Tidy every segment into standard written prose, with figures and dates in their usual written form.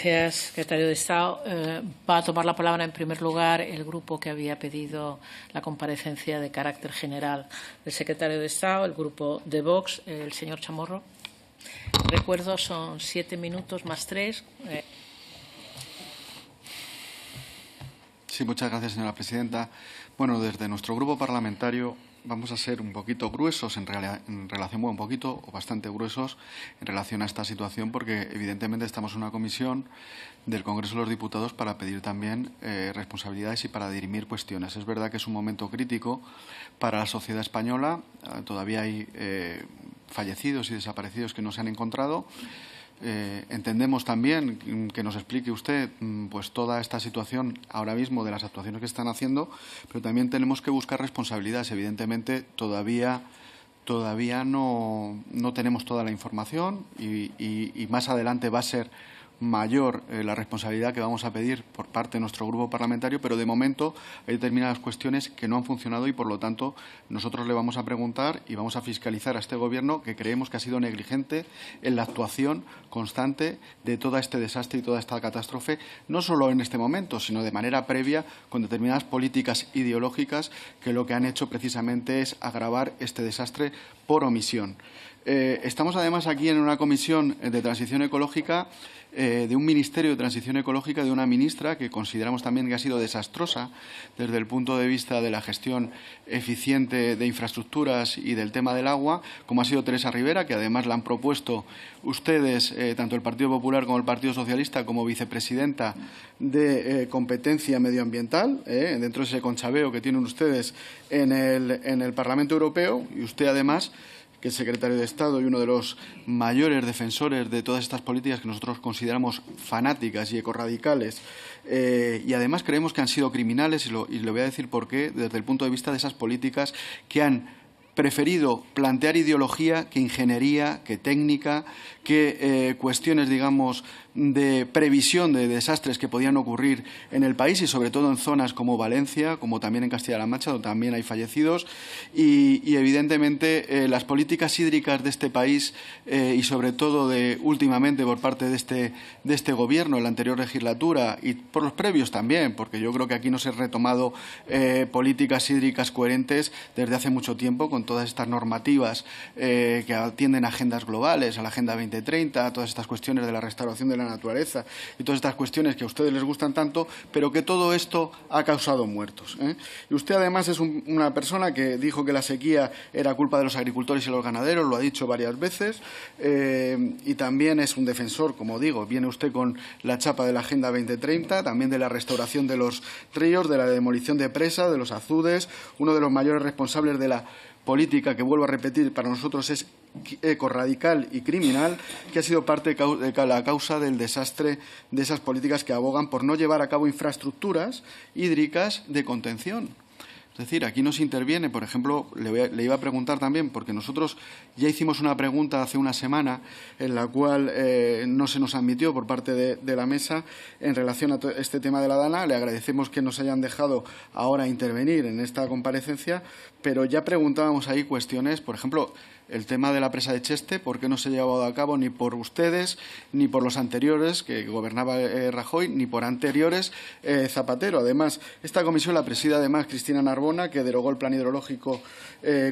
Gracias, secretario de Estado. Va a tomar la palabra, en primer lugar, el grupo que había pedido la comparecencia de carácter general del secretario de Estado, el grupo de Vox, el señor Chamorro. Recuerdo, son 7 minutos más 3. Sí, muchas gracias, señora presidenta. Bueno, desde nuestro grupo parlamentario vamos a ser un poquito gruesos en relación, bueno, un poquito o bastante gruesos en relación a esta situación, porque evidentemente estamos en una comisión del Congreso de los Diputados para pedir también responsabilidades y para dirimir cuestiones. Es verdad que es un momento crítico para la sociedad española. Todavía hay fallecidos y desaparecidos que no se han encontrado. Entendemos también que nos explique usted pues toda esta situación ahora mismo de las actuaciones que están haciendo, pero también tenemos que buscar responsabilidades. Evidentemente todavía no tenemos toda la información y más adelante va a ser mayor la responsabilidad que vamos a pedir por parte de nuestro grupo parlamentario, pero de momento hay determinadas cuestiones que no han funcionado y, por lo tanto, nosotros le vamos a preguntar y vamos a fiscalizar a este Gobierno, que creemos que ha sido negligente en la actuación constante de todo este desastre y toda esta catástrofe, no solo en este momento, sino de manera previa, con determinadas políticas ideológicas que lo que han hecho precisamente es agravar este desastre por omisión. Estamos además aquí en una comisión de transición ecológica de un Ministerio de Transición Ecológica, de una ministra que consideramos también que ha sido desastrosa desde el punto de vista de la gestión eficiente de infraestructuras y del tema del agua, como ha sido Teresa Ribera, que además la han propuesto ustedes, tanto el Partido Popular como el Partido Socialista, como vicepresidenta de competencia medioambiental, dentro de ese conchabeo que tienen ustedes en el Parlamento Europeo, y usted además, que es secretario de Estado y uno de los mayores defensores de todas estas políticas que nosotros consideramos fanáticas y ecorradicales, y además creemos que han sido criminales, y le voy a decir por qué, desde el punto de vista de esas políticas que han preferido plantear ideología que ingeniería, que técnica, que cuestiones, digamos, de previsión de desastres que podían ocurrir en el país y sobre todo en zonas como Valencia, como también en Castilla-La Mancha, donde también hay fallecidos. Y evidentemente, las políticas hídricas de este país y sobre todo últimamente por parte de este Gobierno, en la anterior legislatura y por los previos también, porque yo creo que aquí no se han retomado políticas hídricas coherentes desde hace mucho tiempo, con todas estas normativas que atienden a agendas globales, a la Agenda 2030, a todas estas cuestiones de la restauración de la naturaleza y todas estas cuestiones que a ustedes les gustan tanto, pero que todo esto ha causado muertos. Y usted además es una persona que dijo que la sequía era culpa de los agricultores y los ganaderos, lo ha dicho varias veces, y también es un defensor, como digo, viene usted con la chapa de la Agenda 2030, también de la restauración de los ríos, de la demolición de presas, de los azudes, uno de los mayores responsables de la política que, vuelvo a repetir, para nosotros es ecorradical y criminal, que ha sido parte de la causa del desastre de esas políticas que abogan por no llevar a cabo infraestructuras hídricas de contención. Es decir, aquí nos interviene, por ejemplo, le iba a preguntar también, porque nosotros ya hicimos una pregunta hace una semana en la cual no se nos admitió por parte de la mesa en relación a este tema de la Dana. Le agradecemos que nos hayan dejado ahora intervenir en esta comparecencia, pero ya preguntábamos ahí cuestiones, por ejemplo, el tema de la presa de Cheste, ¿por qué no se ha llevado a cabo ni por ustedes, ni por los anteriores, que gobernaba Rajoy, ni por anteriores Zapatero? Además, esta comisión la preside además Cristina Narbona, que derogó el plan hidrológico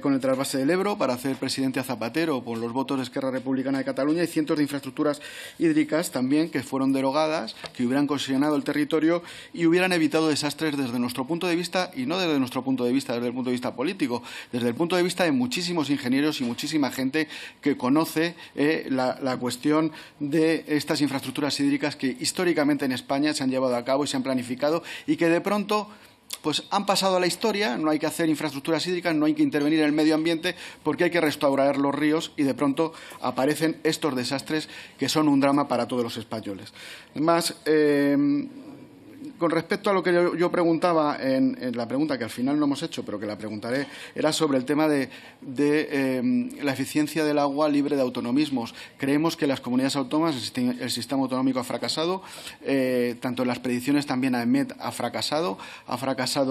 con el trasvase del Ebro para hacer presidente a Zapatero por los votos de Esquerra Republicana de Cataluña, y cientos de infraestructuras hídricas también que fueron derogadas, que hubieran cohesionado el territorio y hubieran evitado desastres desde nuestro punto de vista, y no desde nuestro punto de vista, desde el punto de vista político, desde el punto de vista de muchísimos ingenieros y muchísima gente que conoce la cuestión de estas infraestructuras hídricas que históricamente en España se han llevado a cabo y se han planificado y que de pronto pues han pasado a la historia. No hay que hacer infraestructuras hídricas, no hay que intervenir en el medio ambiente porque hay que restaurar los ríos, y de pronto aparecen estos desastres que son un drama para todos los españoles. Además, con respecto a lo que yo preguntaba en la pregunta, que al final no hemos hecho, pero que la preguntaré, era sobre el tema de la eficiencia del agua libre de autonomismos. Creemos que las comunidades autónomas, el sistema autonómico ha fracasado, tanto en las predicciones también AEMET ha fracasado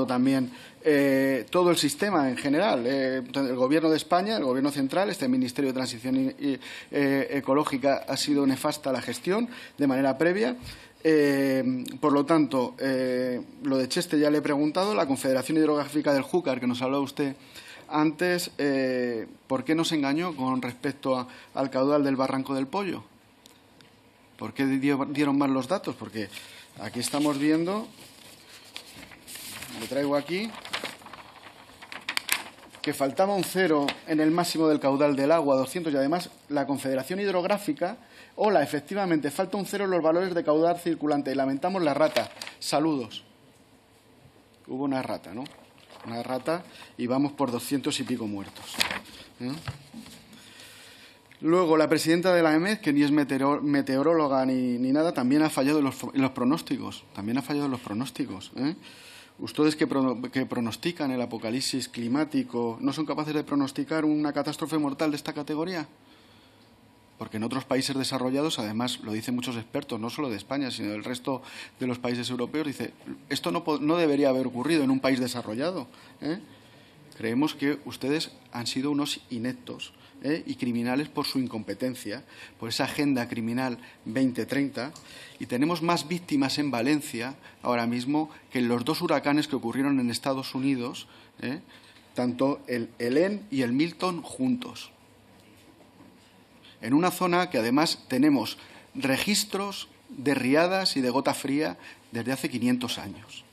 también todo el sistema en general. El Gobierno de España, el Gobierno central, este Ministerio de Transición Ecológica, ha sido nefasta la gestión de manera previa. Por lo tanto, lo de Cheste ya le he preguntado. La Confederación Hidrográfica del Júcar, que nos habló usted antes, ¿por qué nos engañó con respecto al caudal del Barranco del Pollo? ¿Por qué dieron mal los datos? Porque aquí estamos viendo, lo traigo aquí, que faltaba un 0 en el máximo del caudal del agua, 200, y además la Confederación Hidrográfica, hola, efectivamente, falta un 0 en los valores de caudal circulante. Lamentamos la rata. Saludos. Hubo una rata, ¿no? Una rata y vamos por 200 y pico muertos. Luego, la presidenta de la EMED, que ni es meteoróloga ni nada, también ha fallado en los pronósticos. También ha fallado en los pronósticos. Ustedes que pronostican el apocalipsis climático, ¿no son capaces de pronosticar una catástrofe mortal de esta categoría? Porque en otros países desarrollados, además, lo dicen muchos expertos, no solo de España, sino del resto de los países europeos, dice, esto no debería haber ocurrido en un país desarrollado. Creemos que ustedes han sido unos ineptos y criminales por su incompetencia, por esa agenda criminal 2030, y tenemos más víctimas en Valencia ahora mismo que en los 2 huracanes que ocurrieron en Estados Unidos, tanto el Helene y el Milton juntos. En una zona que además tenemos registros de riadas y de gota fría desde hace 500 años.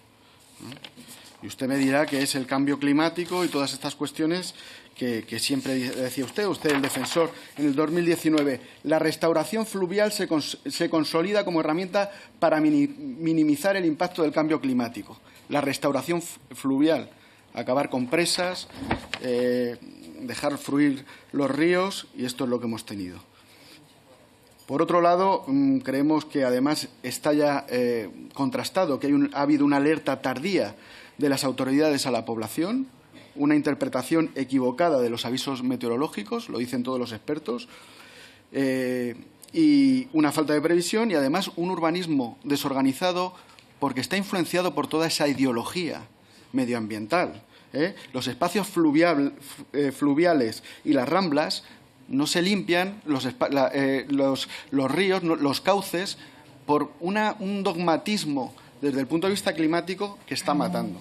Y usted me dirá que es el cambio climático y todas estas cuestiones que siempre decía usted el defensor. En el 2019, la restauración fluvial se consolida como herramienta para minimizar el impacto del cambio climático. La restauración fluvial, acabar con presas, dejar fluir los ríos, y esto es lo que hemos tenido. Por otro lado, creemos que además está ya contrastado que ha habido una alerta tardía de las autoridades a la población, una interpretación equivocada de los avisos meteorológicos, lo dicen todos los expertos, y una falta de previsión, y además un urbanismo desorganizado porque está influenciado por toda esa ideología medioambiental. Los espacios fluviales y las ramblas no se limpian, los ríos, los cauces, por un dogmatismo desde el punto de vista climático que está matando.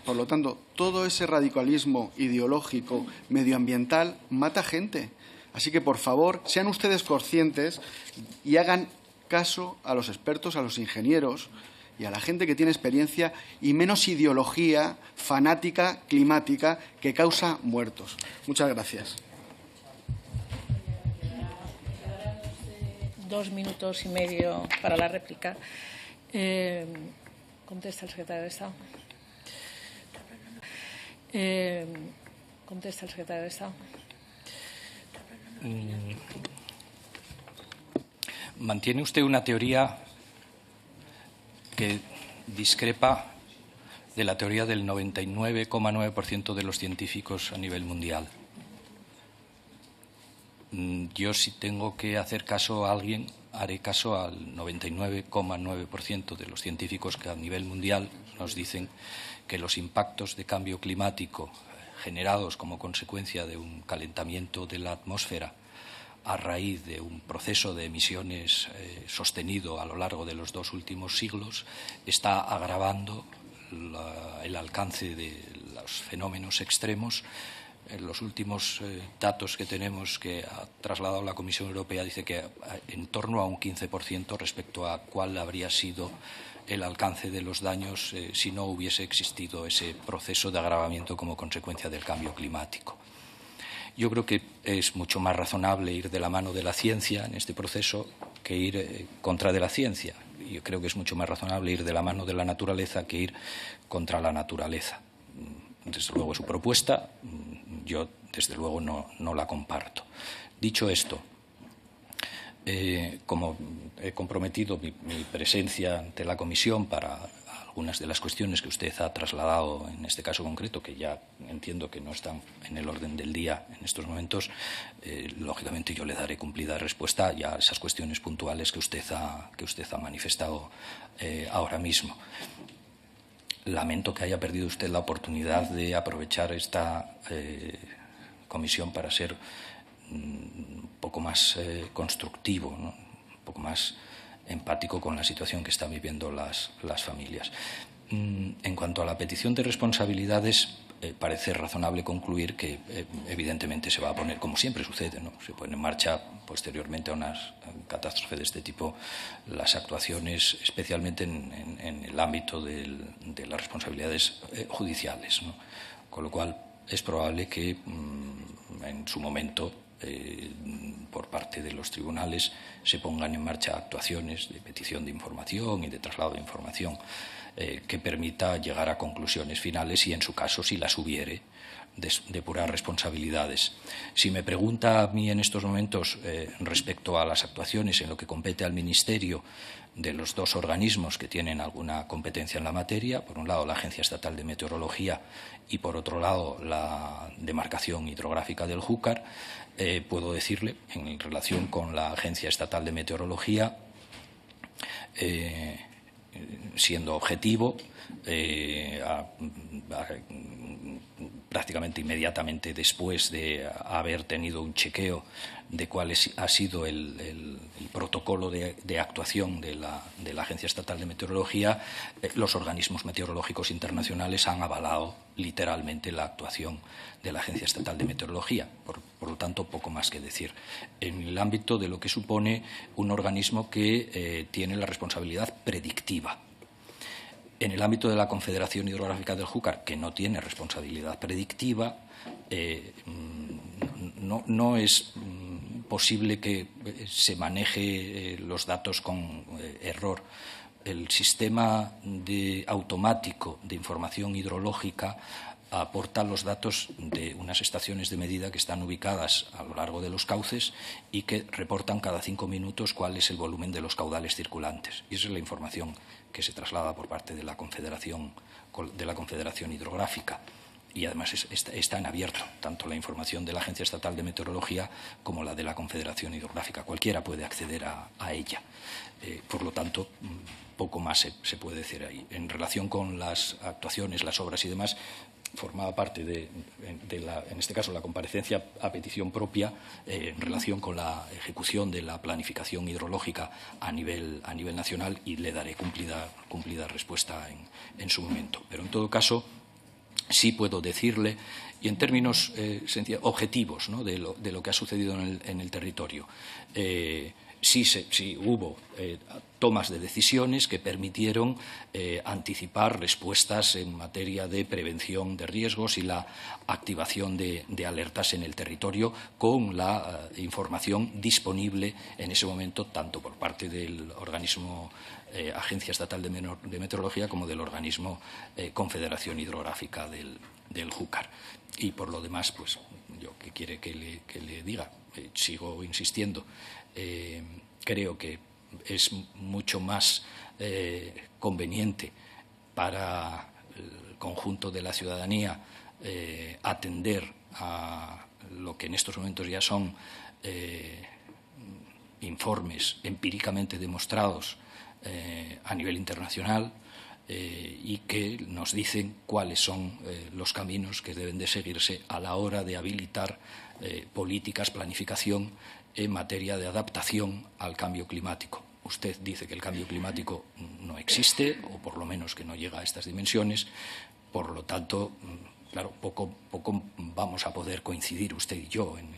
Por lo tanto, todo ese radicalismo ideológico medioambiental mata gente. Así que, por favor, sean ustedes conscientes y hagan caso a los expertos, a los ingenieros y a la gente que tiene experiencia, y menos ideología fanática climática que causa muertos. Muchas gracias. 2 minutos y medio para la réplica. Contesta el secretario de Estado. Contesta el secretario de Estado. Mantiene usted una teoría que discrepa de la teoría del 99,9% de los científicos a nivel mundial. Yo, si tengo que hacer caso a alguien, haré caso al 99,9% de los científicos que a nivel mundial nos dicen que los impactos de cambio climático generados como consecuencia de un calentamiento de la atmósfera a raíz de un proceso de emisiones sostenido a lo largo de los 2 últimos siglos está agravando el alcance de los fenómenos extremos. Los últimos datos que tenemos que ha trasladado la Comisión Europea dice que en torno a un 15% respecto a cuál habría sido el alcance de los daños si no hubiese existido ese proceso de agravamiento como consecuencia del cambio climático. Yo creo que es mucho más razonable ir de la mano de la ciencia en este proceso que ir contra de la ciencia. Yo creo que es mucho más razonable ir de la mano de la naturaleza que ir contra la naturaleza. Desde luego, su propuesta, yo desde luego no la comparto. Dicho esto, como he comprometido mi presencia ante la comisión para algunas de las cuestiones que usted ha trasladado en este caso concreto, que ya entiendo que no están en el orden del día en estos momentos, lógicamente yo le daré cumplida respuesta ya a esas cuestiones puntuales que usted ha manifestado ahora mismo. Lamento que haya perdido usted la oportunidad de aprovechar esta comisión para ser un poco más constructivo, ¿no? Un poco más empático con la situación que están viviendo las familias. En cuanto a la petición de responsabilidades, parece razonable concluir que evidentemente se va a poner, como siempre sucede, ¿no? Se pone en marcha posteriormente a una catástrofe de este tipo las actuaciones, especialmente en el ámbito de las responsabilidades judiciales, ¿no? Con lo cual es probable que en su momento por parte de los tribunales se pongan en marcha actuaciones de petición de información y de traslado de información que permita llegar a conclusiones finales y, en su caso, si las hubiere, depurar responsabilidades. Si me pregunta a mí en estos momentos respecto a las actuaciones en lo que compete al Ministerio de los dos organismos que tienen alguna competencia en la materia, por un lado la Agencia Estatal de Meteorología y por otro lado la demarcación hidrográfica del Júcar, puedo decirle, en relación con la Agencia Estatal de Meteorología, siendo objetivo, prácticamente inmediatamente después de haber tenido un chequeo de cuál ha sido el protocolo de actuación de la Agencia Estatal de Meteorología, los organismos meteorológicos internacionales han avalado literalmente la actuación de la Agencia Estatal de Meteorología. Por lo tanto, poco más que decir. En el ámbito de lo que supone un organismo que tiene la responsabilidad predictiva. En el ámbito de la Confederación Hidrográfica del Júcar, que no tiene responsabilidad predictiva, no es posible que se maneje los datos con error. El sistema automático de información hidrológica aporta los datos de unas estaciones de medida que están ubicadas a lo largo de los cauces y que reportan cada 5 minutos cuál es el volumen de los caudales circulantes. Y esa es la información que se traslada por parte de la Confederación Hidrográfica. Y además está en abierto, tanto la información de la Agencia Estatal de Meteorología como la de la Confederación Hidrográfica. Cualquiera puede acceder a ella. Por lo tanto, poco más se puede decir ahí. En relación con las actuaciones, las obras y demás, formaba parte en este caso, la comparecencia a petición propia en relación con la ejecución de la planificación hidrológica a nivel nacional, y le daré cumplida respuesta en su momento. Pero, en todo caso, sí puedo decirle, y en términos objetivos, ¿no?, de lo que ha sucedido en el territorio, sí hubo tomas de decisiones que permitieron anticipar respuestas en materia de prevención de riesgos y la activación de alertas en el territorio, con la información disponible en ese momento, tanto por parte del organismo Agencia Estatal de Meteorología como del organismo Confederación Hidrográfica del Júcar. Y por lo demás, pues yo, ¿qué quiere que le diga? Sigo insistiendo. Creo que es mucho más conveniente para el conjunto de la ciudadanía atender a lo que en estos momentos ya son informes empíricamente demostrados a nivel internacional y que nos dicen cuáles son los caminos que deben de seguirse a la hora de habilitar políticas, planificación en materia de adaptación al cambio climático. Usted dice que el cambio climático no existe, o por lo menos que no llega a estas dimensiones. Por lo tanto, claro, poco vamos a poder coincidir usted y yo en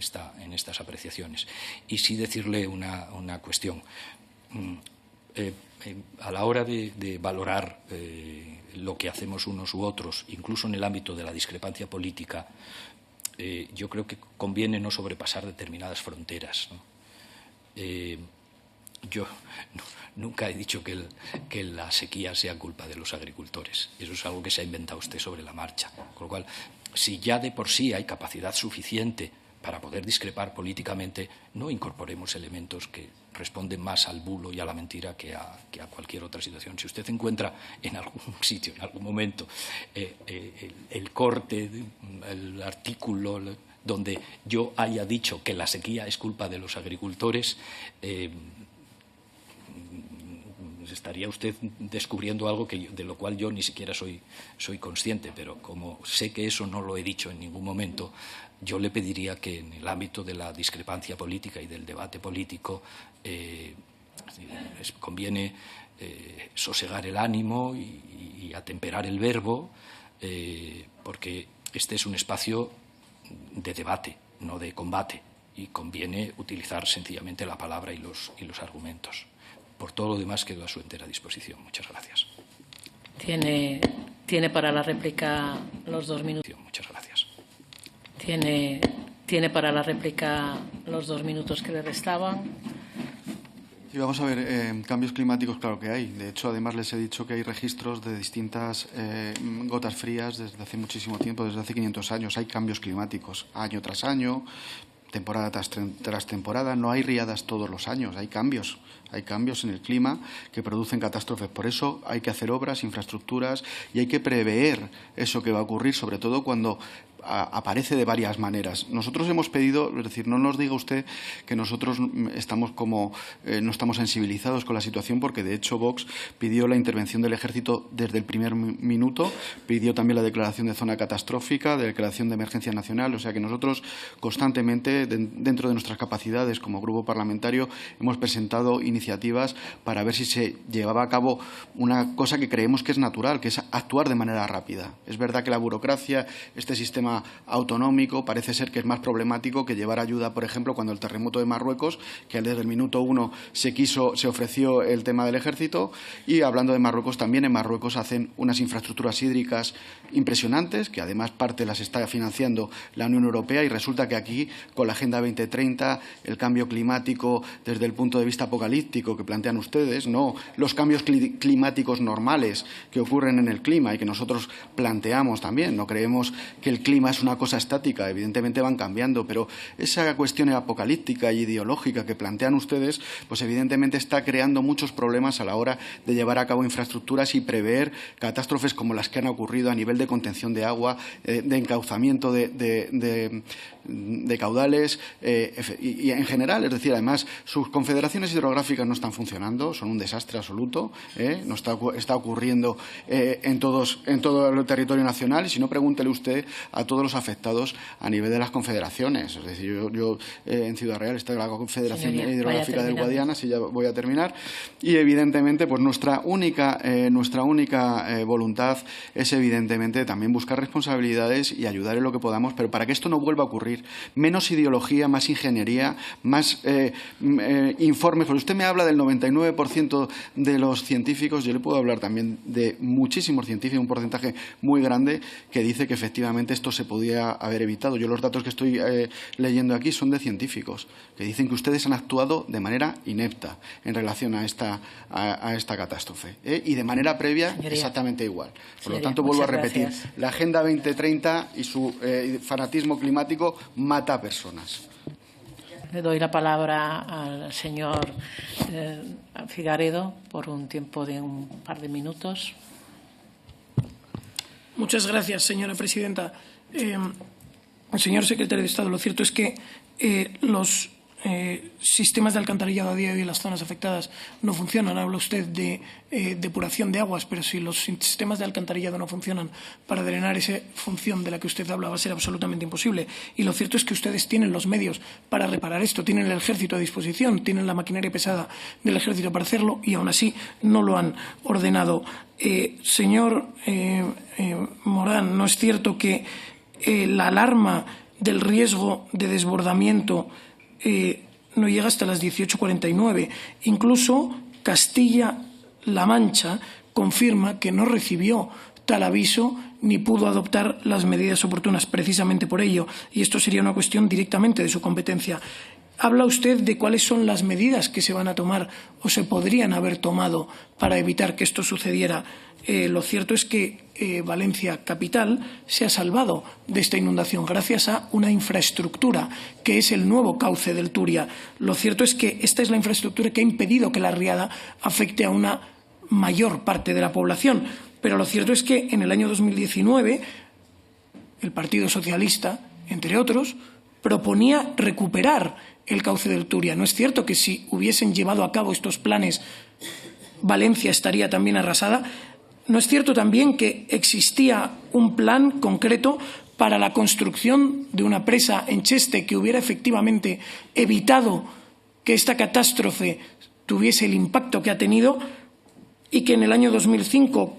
estas apreciaciones. Y sí decirle una cuestión. A la hora de valorar lo que hacemos unos u otros, incluso en el ámbito de la discrepancia política, yo creo que conviene no sobrepasar determinadas fronteras, ¿no? Yo nunca he dicho que la sequía sea culpa de los agricultores. Eso es algo que se ha inventado usted sobre la marcha. Con lo cual, si ya de por sí hay capacidad suficiente para poder discrepar políticamente, no incorporemos elementos que responden más al bulo y a la mentira que a cualquier otra situación. Si usted encuentra en algún sitio, en algún momento, el corte, el artículo donde yo haya dicho que la sequía es culpa de los agricultores, estaría usted descubriendo algo de lo cual yo ni siquiera soy consciente, pero como sé que eso no lo he dicho en ningún momento, yo le pediría que en el ámbito de la discrepancia política y del debate político Conviene sosegar el ánimo y atemperar el verbo, porque este es un espacio de debate, no de combate, y conviene utilizar sencillamente la palabra y los argumentos. Por todo lo demás quedo a su entera disposición. Muchas gracias. Tiene para la réplica los 2 minutos. Muchas gracias. Tiene para la réplica los 2 minutos que le restaban. Y vamos a ver, cambios climáticos, claro que hay. De hecho, además les he dicho que hay registros de distintas gotas frías desde hace muchísimo tiempo, desde hace 500 años. Hay cambios climáticos año tras año, temporada tras temporada. No hay riadas todos los años, hay cambios en el clima que producen catástrofes. Por eso hay que hacer obras, infraestructuras, y hay que prever eso que va a ocurrir, sobre todo cuando aparece de varias maneras. Nosotros hemos pedido, es decir, no nos diga usted que nosotros estamos no estamos sensibilizados con la situación, porque de hecho Vox pidió la intervención del Ejército desde el primer minuto, pidió también la declaración de zona catastrófica, de declaración de emergencia nacional. O sea que nosotros constantemente, dentro de nuestras capacidades como grupo parlamentario, hemos presentado iniciativas para ver si se llevaba a cabo una cosa que creemos que es natural, que es actuar de manera rápida. Es verdad que la burocracia, este sistema autonómico, parece ser que es más problemático que llevar ayuda, por ejemplo, cuando el terremoto de Marruecos, que desde el minuto 1 se ofreció el tema del ejército. Y hablando de Marruecos, también en Marruecos hacen unas infraestructuras hídricas impresionantes, que además parte las está financiando la Unión Europea, y resulta que aquí, con la Agenda 2030, el cambio climático desde el punto de vista apocalíptico que plantean ustedes, no los cambios climáticos normales que ocurren en el clima y que nosotros planteamos también. No creemos que el clima es una cosa estática, evidentemente van cambiando, pero esa cuestión apocalíptica y ideológica que plantean ustedes, pues evidentemente está creando muchos problemas a la hora de llevar a cabo infraestructuras y prever catástrofes como las que han ocurrido a nivel de contención de agua, de encauzamiento de caudales y en general. Es decir, además, sus confederaciones hidrográficas no están funcionando, son un desastre absoluto, no está ocurriendo en todo el territorio nacional. Y si no, pregúntele usted a todos los afectados a nivel de las confederaciones. Es decir, yo en Ciudad Real está la Confederación Hidrográfica del Guadiana, si ya voy a terminar, y evidentemente pues nuestra única voluntad es evidentemente también buscar responsabilidades y ayudar en lo que podamos, pero para que esto no vuelva a ocurrir, menos ideología, más ingeniería, más informes. Porque usted me habla del 99% de los científicos, yo le puedo hablar también de muchísimos científicos, un porcentaje muy grande que dice que efectivamente esto se podía haber evitado. Yo los datos que estoy leyendo aquí son de científicos que dicen que ustedes han actuado de manera inepta en relación a esta catástrofe, y de manera previa exactamente igual. Por lo tanto, vuelvo a repetir, la Agenda 2030 y su fanatismo climático mata a personas. Le doy la palabra al señor Figaredo por un tiempo de un par de minutos. Muchas gracias, señora presidenta. Señor secretario de Estado, lo cierto es que los sistemas de alcantarillado a día de hoy en las zonas afectadas no funcionan. Habla usted de depuración de aguas, pero si los sistemas de alcantarillado no funcionan para drenar esa función de la que usted habla, va a ser absolutamente imposible. Y lo cierto es que ustedes tienen los medios para reparar esto, tienen el ejército a disposición, tienen la maquinaria pesada del ejército para hacerlo, y aún así no lo han ordenado. Señor Morán, ¿no es cierto que la alarma del riesgo de desbordamiento no llega hasta las 18:49? Incluso Castilla-La Mancha confirma que no recibió tal aviso ni pudo adoptar las medidas oportunas precisamente por ello, y esto sería una cuestión directamente de su competencia. Habla usted de cuáles son las medidas que se van a tomar o se podrían haber tomado para evitar que esto sucediera. Lo cierto es que Valencia capital se ha salvado de esta inundación gracias a una infraestructura que es el nuevo cauce del Turia. Lo cierto es que esta es la infraestructura que ha impedido que la riada afecte a una mayor parte de la población. Pero lo cierto es que en el año 2019 el Partido Socialista, entre otros, proponía recuperar el cauce del Turia. ¿No es cierto que si hubiesen llevado a cabo estos planes Valencia estaría también arrasada? ¿No es cierto también que existía un plan concreto para la construcción de una presa en Cheste que hubiera efectivamente evitado que esta catástrofe tuviese el impacto que ha tenido y que en el año 2005,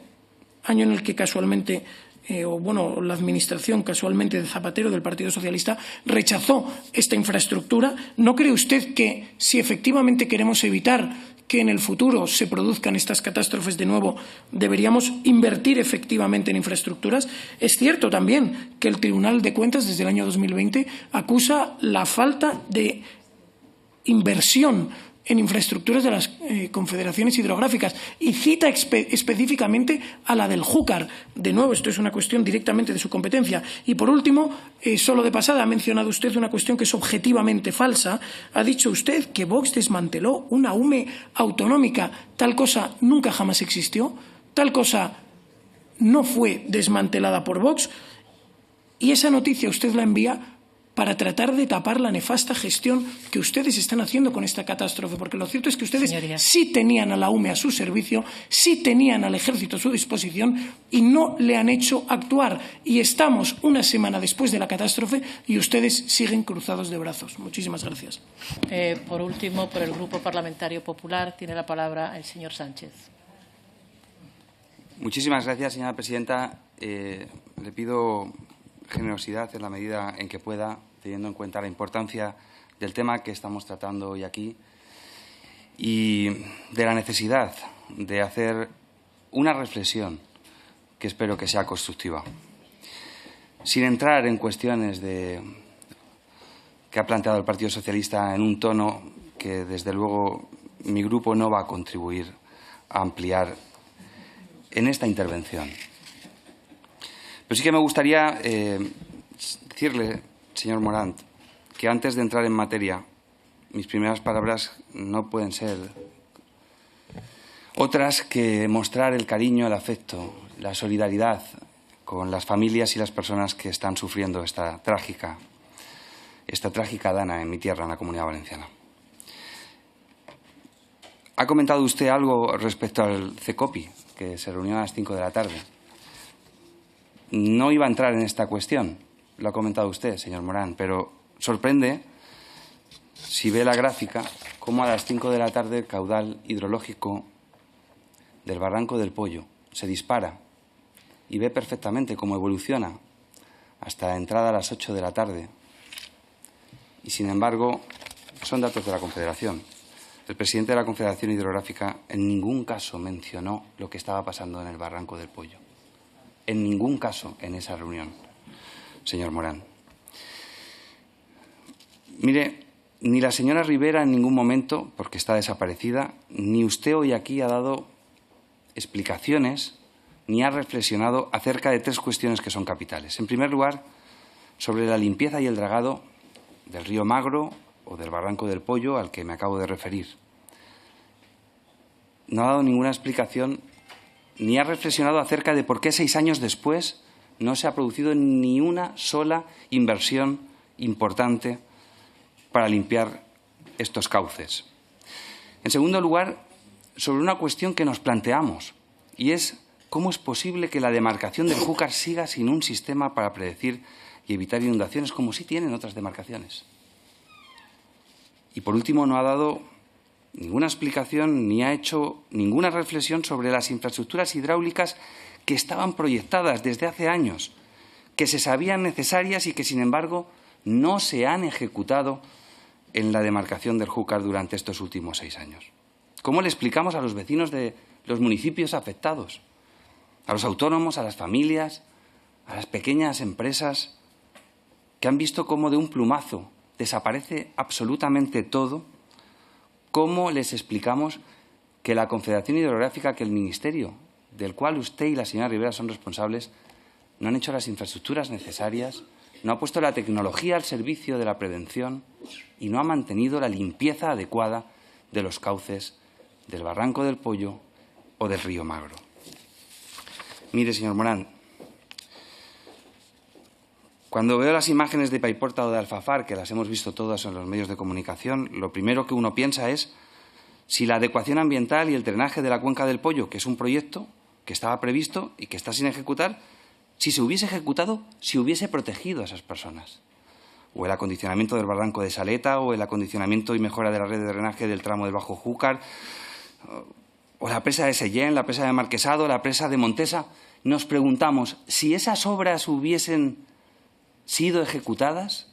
año en el que casualmente, la administración casualmente de Zapatero, del Partido Socialista, rechazó esta infraestructura. ¿No cree usted que si efectivamente queremos evitar que en el futuro se produzcan estas catástrofes de nuevo, deberíamos invertir efectivamente en infraestructuras? Es cierto también que el Tribunal de Cuentas desde el año 2020 acusa la falta de inversión en infraestructuras de las confederaciones hidrográficas y cita específicamente a la del Júcar. De nuevo, esto es una cuestión directamente de su competencia. Y, por último, solo de pasada, ha mencionado usted una cuestión que es objetivamente falsa. Ha dicho usted que Vox desmanteló una UME autonómica. Tal cosa nunca jamás existió. Tal cosa no fue desmantelada por Vox. Y esa noticia usted la envía para tratar de tapar la nefasta gestión que ustedes están haciendo con esta catástrofe, porque lo cierto es que ustedes sí tenían a la UME a su servicio, sí tenían al Ejército a su disposición y no le han hecho actuar. Y estamos una semana después de la catástrofe y ustedes siguen cruzados de brazos. Muchísimas gracias. Por último, por el Grupo Parlamentario Popular, tiene la palabra el señor Sánchez. Muchísimas gracias, señora presidenta. Le pido generosidad en la medida en que pueda, teniendo en cuenta la importancia del tema que estamos tratando hoy aquí y de la necesidad de hacer una reflexión que espero que sea constructiva. Sin entrar en cuestiones que ha planteado el Partido Socialista en un tono que, desde luego, mi grupo no va a contribuir a ampliar en esta intervención. Pero sí que me gustaría decirle, señor Morant, que antes de entrar en materia, mis primeras palabras no pueden ser otras que mostrar el cariño, el afecto, la solidaridad con las familias y las personas que están sufriendo esta trágica dana en mi tierra, en la Comunidad Valenciana. Ha comentado usted algo respecto al CECOPI, que se reunió a las 5 de la tarde. No iba a entrar en esta cuestión, lo ha comentado usted, señor Morán, pero sorprende, si ve la gráfica, cómo a las 5 de la tarde el caudal hidrológico del Barranco del Pollo se dispara y ve perfectamente cómo evoluciona hasta la entrada a las 8 de la tarde. Y, sin embargo, son datos de la Confederación. El presidente de la Confederación Hidrográfica en ningún caso mencionó lo que estaba pasando en el Barranco del Pollo. En ningún caso en esa reunión, señor Morán. Mire, ni la señora Rivera en ningún momento, porque está desaparecida, ni usted hoy aquí ha dado explicaciones ni ha reflexionado acerca de tres cuestiones que son capitales. En primer lugar, sobre la limpieza y el dragado del río Magro o del Barranco del Pollo, al que me acabo de referir. No ha dado ninguna explicación ni ha reflexionado acerca de por qué 6 años después no se ha producido ni una sola inversión importante para limpiar estos cauces. En segundo lugar, sobre una cuestión que nos planteamos, y es cómo es posible que la demarcación del Júcar siga sin un sistema para predecir y evitar inundaciones, como sí tienen otras demarcaciones. Y, por último, no ha dado ninguna explicación ni ha hecho ninguna reflexión sobre las infraestructuras hidráulicas que estaban proyectadas desde hace años, que se sabían necesarias y que, sin embargo, no se han ejecutado en la demarcación del Júcar durante estos últimos 6 años. ¿Cómo le explicamos a los vecinos de los municipios afectados, a los autónomos, a las familias, a las pequeñas empresas que han visto cómo de un plumazo desaparece absolutamente todo? ¿Cómo les explicamos que la Confederación Hidrográfica, que el Ministerio, del cual usted y la señora Rivera son responsables, no han hecho las infraestructuras necesarias, no ha puesto la tecnología al servicio de la prevención y no ha mantenido la limpieza adecuada de los cauces del Barranco del Pollo o del río Magro? Mire, señor Morán, cuando veo las imágenes de Paiporta o de Alfafar, que las hemos visto todas en los medios de comunicación, lo primero que uno piensa es si la adecuación ambiental y el drenaje de la cuenca del Pollo, que es un proyecto que estaba previsto y que está sin ejecutar, si se hubiese ejecutado, si hubiese protegido a esas personas. o el acondicionamiento del barranco de Saleta, o el acondicionamiento y mejora de la red de drenaje del tramo del Bajo Júcar, o la presa de Sellén, la presa de Marquesado, la presa de Montesa, nos preguntamos si esas obras hubiesen sido ejecutadas,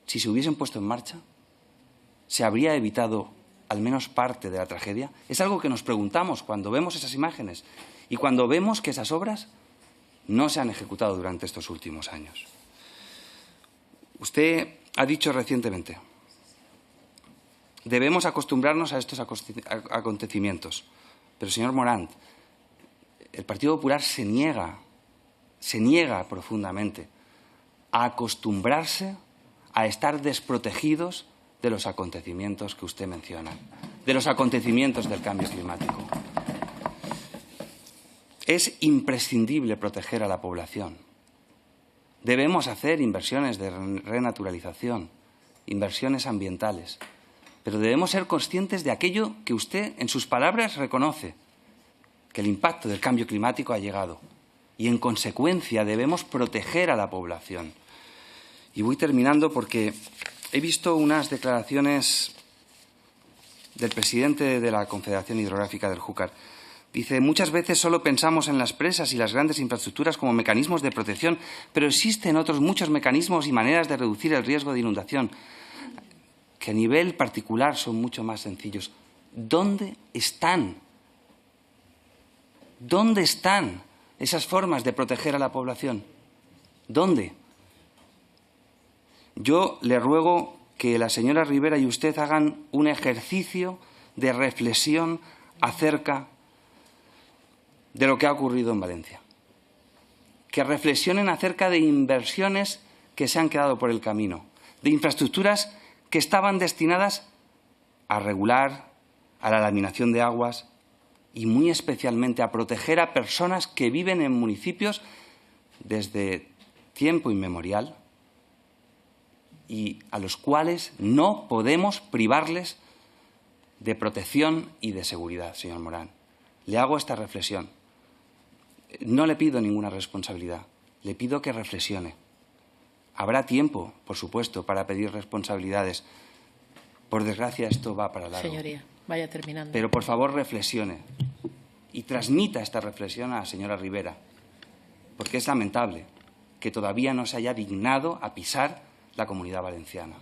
si se hubiesen puesto en marcha, ¿se habría evitado al menos parte de la tragedia? Es algo que nos preguntamos cuando vemos esas imágenes y cuando vemos que esas obras no se han ejecutado durante estos últimos años. Usted ha dicho recientemente, debemos acostumbrarnos a estos acontecimientos. Pero, señor Morant, el Partido Popular se niega profundamente a acostumbrarse a estar desprotegidos de los acontecimientos que usted menciona, de los acontecimientos del cambio climático. Es imprescindible proteger a la población. Debemos hacer inversiones de renaturalización, inversiones ambientales, pero debemos ser conscientes de aquello que usted, en sus palabras, reconoce, que el impacto del cambio climático ha llegado y, en consecuencia, debemos proteger a la población. Y voy terminando porque he visto unas declaraciones del presidente de la Confederación Hidrográfica del Júcar. Dice, muchas veces solo pensamos en las presas y las grandes infraestructuras como mecanismos de protección, pero existen otros muchos mecanismos y maneras de reducir el riesgo de inundación, que a nivel particular son mucho más sencillos. ¿Dónde están? ¿Dónde están esas formas de proteger a la población? ¿Dónde? Yo le ruego que la señora Ribera y usted hagan un ejercicio de reflexión acerca de lo que ha ocurrido en Valencia. Que reflexionen acerca de inversiones que se han quedado por el camino, de infraestructuras que estaban destinadas a regular, a la laminación de aguas y muy especialmente a proteger a personas que viven en municipios desde tiempo inmemorial y a los cuales no podemos privarles de protección y de seguridad, señor Morant. Le hago esta reflexión. No le pido ninguna responsabilidad, le pido que reflexione. Habrá tiempo, por supuesto, para pedir responsabilidades. Por desgracia, esto va para largo. Señoría, vaya terminando. Pero, por favor, reflexione y transmita esta reflexión a la señora Ribera, porque es lamentable que todavía no se haya dignado a pisar la Comunidad Valenciana.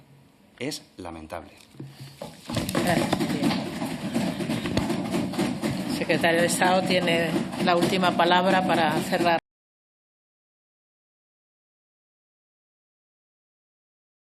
Es lamentable. Gracias. El secretario de Estado tiene la última palabra para cerrar.